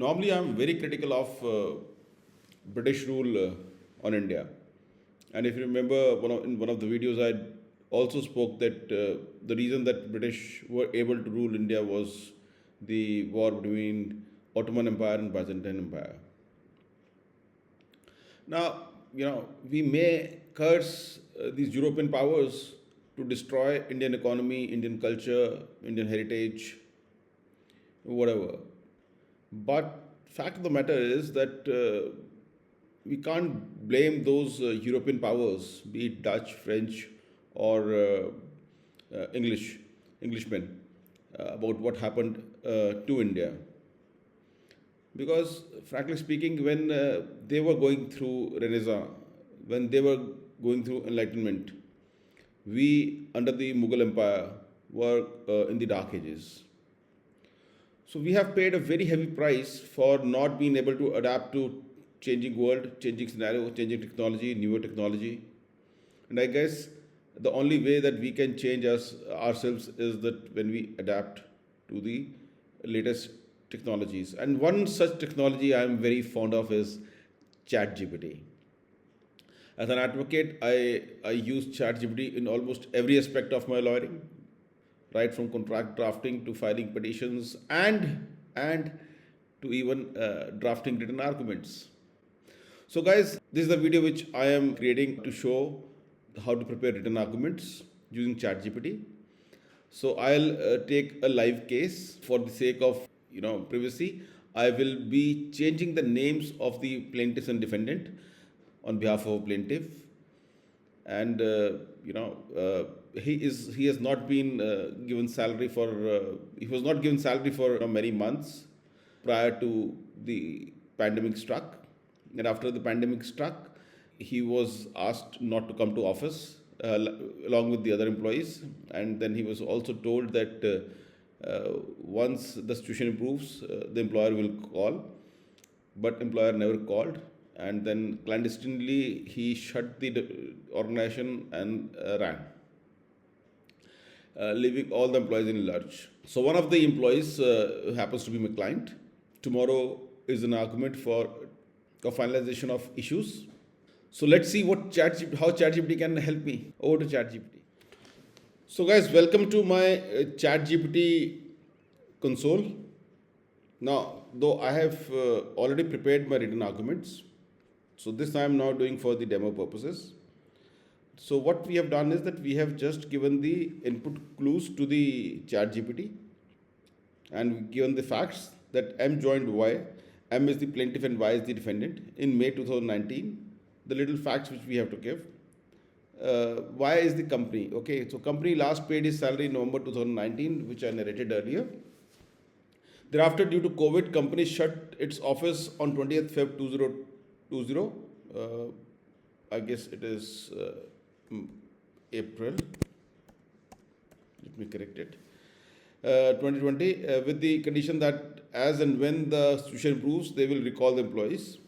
Normally, I'm very critical of British rule on India. And if you remember, in one of the videos, I also spoke that the reason that British were able to rule India was the war between Ottoman Empire and Byzantine Empire. Now, we may curse these European powers to destroy Indian economy, Indian culture, Indian heritage, whatever. But fact of the matter is that we can't blame those European powers, be it Dutch, French, or Englishmen, about what happened to India. Because, frankly speaking, when they were going through Renaissance, when they were going through Enlightenment, we, under the Mughal Empire, were in the Dark Ages. So we have paid a very heavy price for not being able to adapt to changing world, changing scenario, changing technology, newer technology. And I guess the only way that we can change ourselves is that when we adapt to the latest technologies. And one such technology I am very fond of is chatgpt. As an advocate, I use chatgpt in almost every aspect of my lawyering, right from contract drafting to filing petitions and to even drafting written arguments. So, guys, this is the video which I am creating to show how to prepare written arguments using ChatGPT. So, I'll take a live case for the sake of privacy. I will be changing the names of the plaintiff and defendant on behalf of a plaintiff, and he has not been given salary for he was not given salary for many months prior to the pandemic struck. And after the pandemic struck, he was asked not to come to office along with the other employees. And then he was also told that once the situation improves, the employer will call. But employer never called. And then clandestinely, he shut the organization and ran, leaving all the employees in lurch. So one of the employees happens to be my client. Tomorrow is an argument for a finalization of issues. So let's see how ChatGPT can help me. Over to ChatGPT. So guys, welcome to my ChatGPT console. Now, though I have already prepared my written arguments, so this I am now doing for the demo purposes. So what we have done is that we have just given the input clues to the ChatGPT and given the facts that M joined Y. M is the plaintiff and Y is the defendant in May 2019. The little facts which we have to give. Y is the company. Okay, so company last paid his salary in November 2019, which I narrated earlier. Thereafter, due to COVID, company shut its office on 20th Feb 2020. I guess it is April. Let me correct it. 2020, with the condition that as and when the situation improves, they will recall the employees.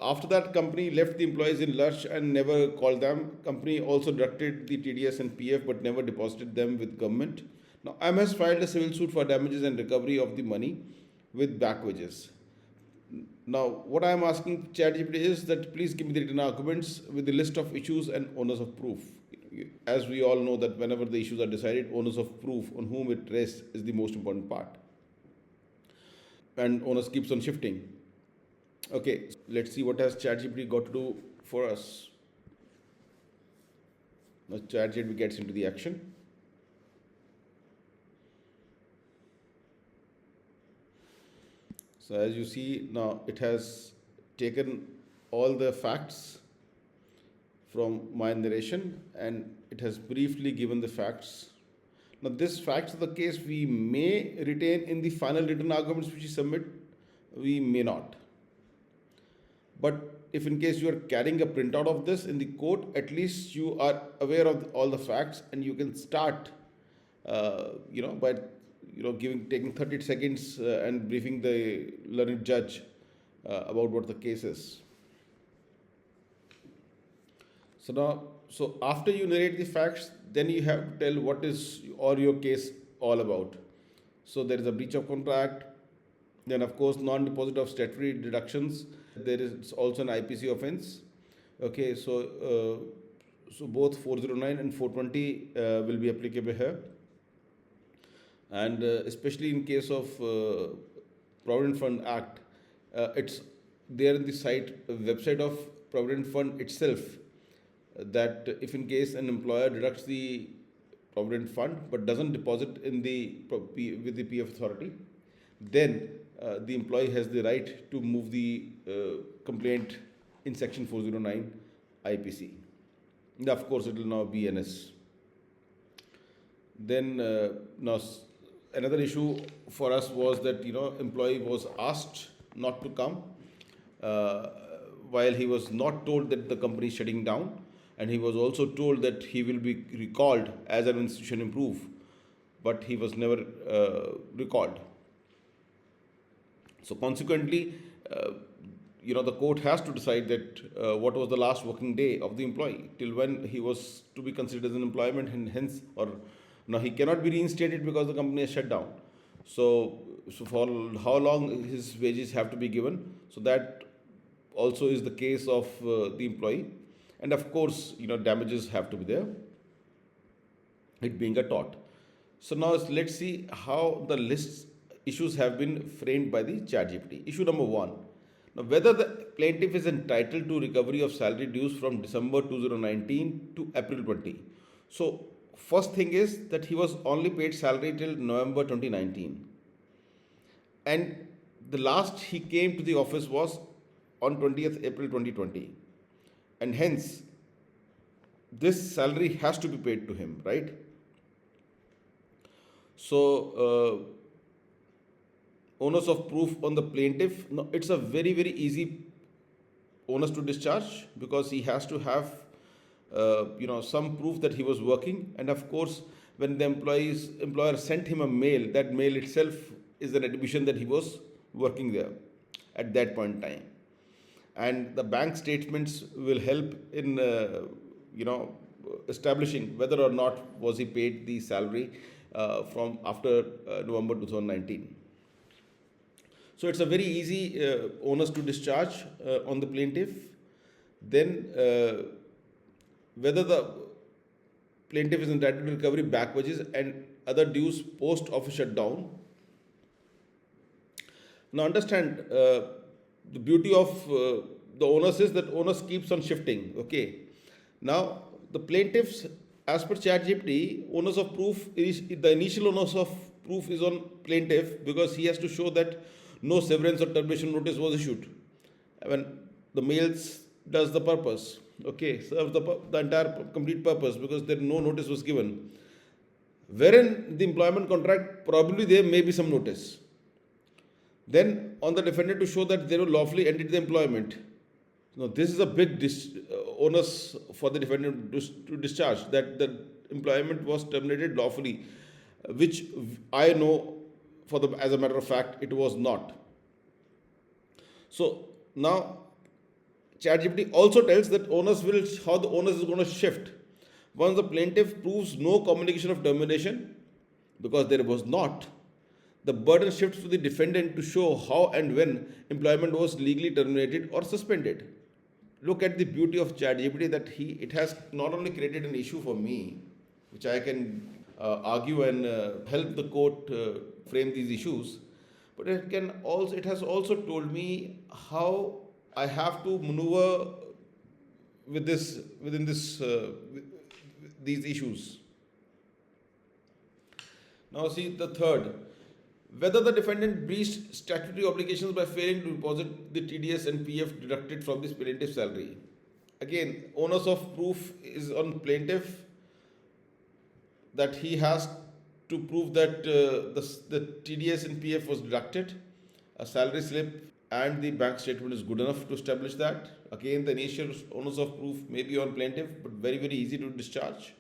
After that, company left the employees in lurch and never called them. Company also deducted the TDS and PF but never deposited them with government. Now, M has filed a civil suit for damages and recovery of the money with back wages. Now, what I am asking ChatGPT is that please give me the written arguments with the list of issues and owners of proof. As we all know that whenever the issues are decided, owners of proof on whom it rests is the most important part. And owners keeps on shifting. Okay, let's see what has ChatGPT got to do for us. Now ChatGPT gets into the action. So as you see, now it has taken all the facts from my narration and it has briefly given the facts. Now this facts of the case we may retain in the final written arguments which you submit, we may not. But if in case you are carrying a printout of this in the court, at least you are aware of all the facts and you can start, by taking 30 seconds and briefing the learned judge about what the case is. So after you narrate the facts, then you have to tell what is your case all about. So there is a breach of contract, Then, of course, non-deposit of statutory deductions. There is also an IPC offence. Okay, so both 409 and 420 will be applicable here, and especially in case of Provident Fund Act, it's there in the website of Provident Fund itself, that if in case an employer deducts the Provident Fund but doesn't deposit in with the PF authority, then the employee has the right to move the complaint in section 409 IPC. And of course, it will now be NS. Then now another issue for us was that employee was asked not to come while he was not told that the company is shutting down, and he was also told that he will be recalled as an institution improve, but he was never recalled. So consequently, the court has to decide that what was the last working day of the employee, till when he was to be considered as an employment, and hence, or now he cannot be reinstated because the company is shut down. So for how long his wages have to be given. So that also is the case of the employee, and of course, damages have to be there, it being a tort. So now let's see how the lists issues have been framed by the chatgpt. Issue number 1. Now, whether the plaintiff is entitled to recovery of salary dues from December 2019 to April 20. So first thing is that he was only paid salary till November 2019, and the last he came to the office was on 20th April 2020, and hence this salary has to be paid to him, right? So onus of proof on the plaintiff. No, it's a very easy onus to discharge, because he has to have some proof that he was working, and of course, when the employer sent him a mail, that mail itself is an admission that he was working there at that point in time, and the bank statements will help in establishing whether or not was he paid the salary from after November 2019. So it's a very easy onus to discharge on the plaintiff. Then whether the plaintiff is entitled to recovery back wages and other dues post office shutdown. Now understand, the beauty of the onus is that onus keeps on shifting. Okay. Now the plaintiffs, as per chatgpt, onus of proof is the initial onus of proof is on plaintiff, because he has to show that no severance or termination notice was issued. When the mails does the purpose, okay, serves the entire complete purpose, because there no notice was given. Wherein the employment contract, probably there may be some notice. Then on the defendant to show that they will lawfully ended the employment. Now this is a big onus for the defendant to discharge, that the employment was terminated lawfully, which I know as a matter of fact it was not. So now chatgpt also tells that how the onus is going to shift. Once the plaintiff proves no communication of termination, because there was not, the burden shifts to the defendant to show how and when employment was legally terminated or suspended. Look at the beauty of chatgpt, that it has not only created an issue for me, which I can argue and help the court frame these issues, but it has also told me how I have to maneuver within these issues. Now see the third. Whether the defendant breached statutory obligations by failing to deposit the TDS and PF deducted from the plaintiff's salary. Again, onus of proof is on plaintiff, that he has to prove that the TDS and PF was deducted. A salary slip and the bank statement is good enough to establish that. Again, the initial onus of proof may be on plaintiff, but very easy to discharge.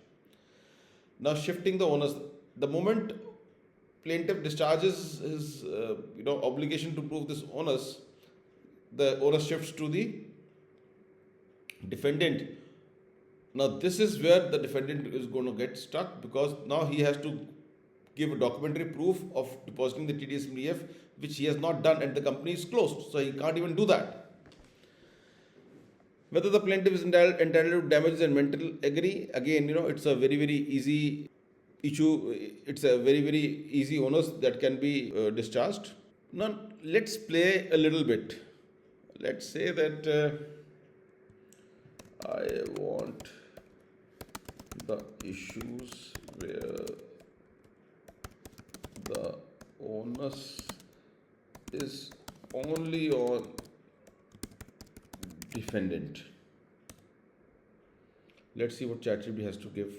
Now shifting the onus, the moment plaintiff discharges his obligation to prove this onus, the onus shifts to the defendant. Now this is where the defendant is going to get stuck, because now he has to give a documentary proof of depositing the TDS and PF which he has not done, and the company is closed, so he can't even do that. Whether the plaintiff is entitled to damages and mental agree, again, it's a very, very easy issue. It's a very, very easy onus that can be discharged. Now, let's play a little bit. Let's say that I want the issues where the onus is only on defendant. Let's see what ChatGPT has to give.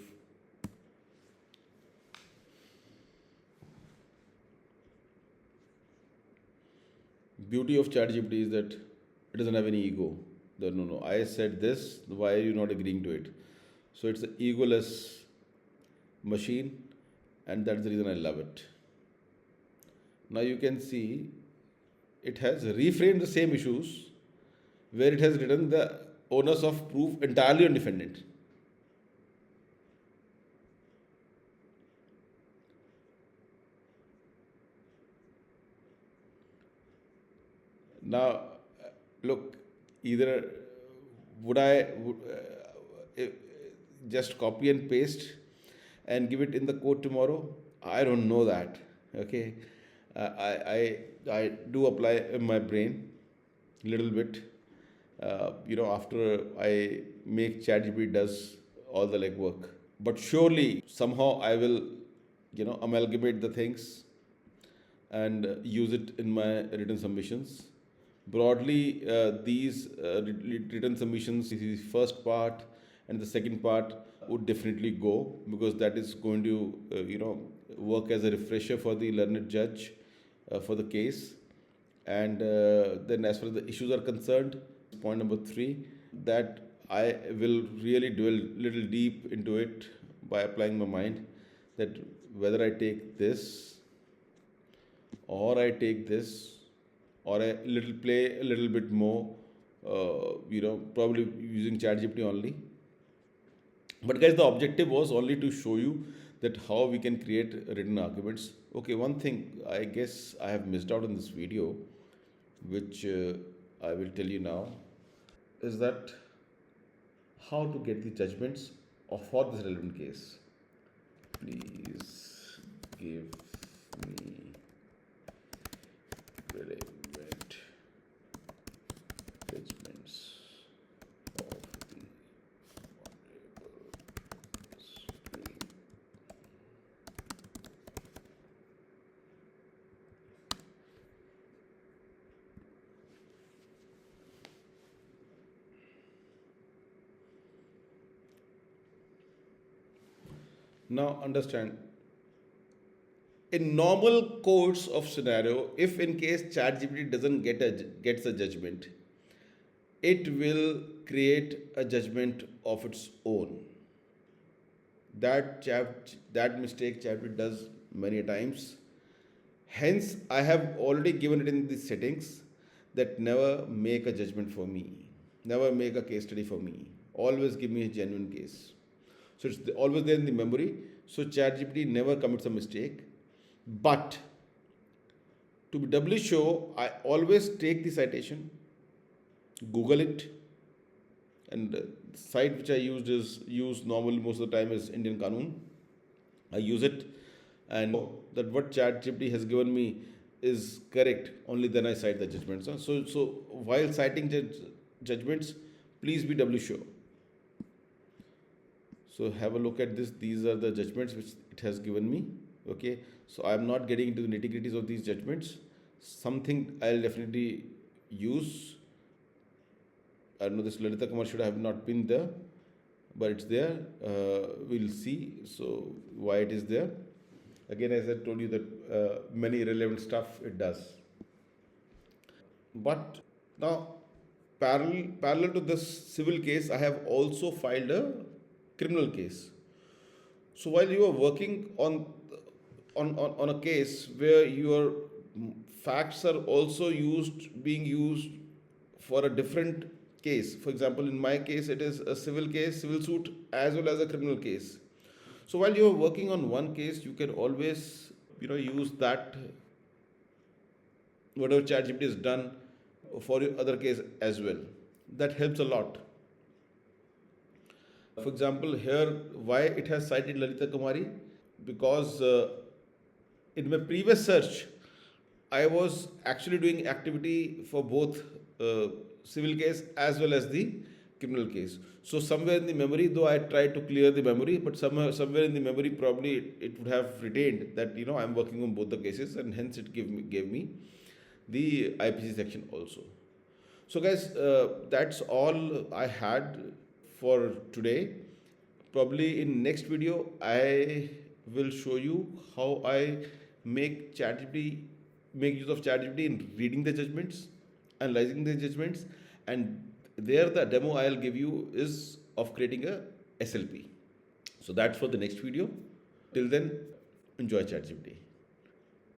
Beauty of ChatGPT is that it doesn't have any ego. No, I said this. Why are you not agreeing to it? So it's an egoless machine, and that's the reason I love it. Now you can see it has reframed the same issues where it has written the onus of proof entirely on defendant. Now, look, either would I just copy and paste and give it in the code tomorrow? I don't know that. Okay, I do apply in my brain a little bit. After I make ChatGPT does all the legwork, but surely somehow I will, amalgamate the things and use it in my written submissions. Broadly, these written submissions, the first part and the second part would definitely go, because that is going to, work as a refresher for the learned judge for the case. And then, as far as the issues are concerned, point number 3, that I will really dwell little deep into it by applying my mind, that whether I take this or I take this, or a little play a little bit more, probably using ChatGPT only. But guys, the objective was only to show you that how we can create written arguments. Okay, one thing I guess I have missed out in this video, which I will tell you now, is that how to get the judgments for this relevant case. Please give me relevant judgments of the Honorable Supreme. Now understand, in normal course of scenario, if in case ChatGPT doesn't gets a judgment, it will create a judgment of its own. That mistake ChatGPT does many times. Hence, I have already given it in the settings that never make a judgment for me, never make a case study for me. Always give me a genuine case. So it's always there in the memory. So ChatGPT never commits a mistake. But to be doubly sure, I always take the citation, Google it, and the site which I used normally most of the time is Indian Qanun. I use it, and that what ChatGPT has given me is correct. Only then I cite the judgments. So while citing judgments, please be doubly sure. So have a look at this. These are the judgments which it has given me. Okay, so I am not getting into the nitty gritties of these judgments. Something I'll definitely use. I know this Lalita Kumar should have not been there, but it's there. We'll see. So why it is there? Again, as I told you that many relevant stuff it does. But now, parallel to this civil case, I have also filed a criminal case. So while you are working on a case where your facts are also being used for a different case. For example, in my case, it is a civil case, civil suit, as well as a criminal case. So while you are working on one case, you can always, use that whatever ChatGPT has done for your other case as well. That helps a lot. For example, here why it has cited Lalita Kumari, because in my previous search, I was actually doing activity for both civil case as well as the criminal case. So somewhere in the memory, though I tried to clear the memory, but somewhere in the memory probably it would have retained that I'm working on both the cases, and hence it gave me the IPC section also. So guys, that's all I had for today. Probably in next video, I will show you how I make ChatGPT, make use of ChatGPT in reading the judgments, analyzing the judgments, and there the demo I'll give you is of creating a SLP. So that's for the next video. Till then, enjoy ChatGPT.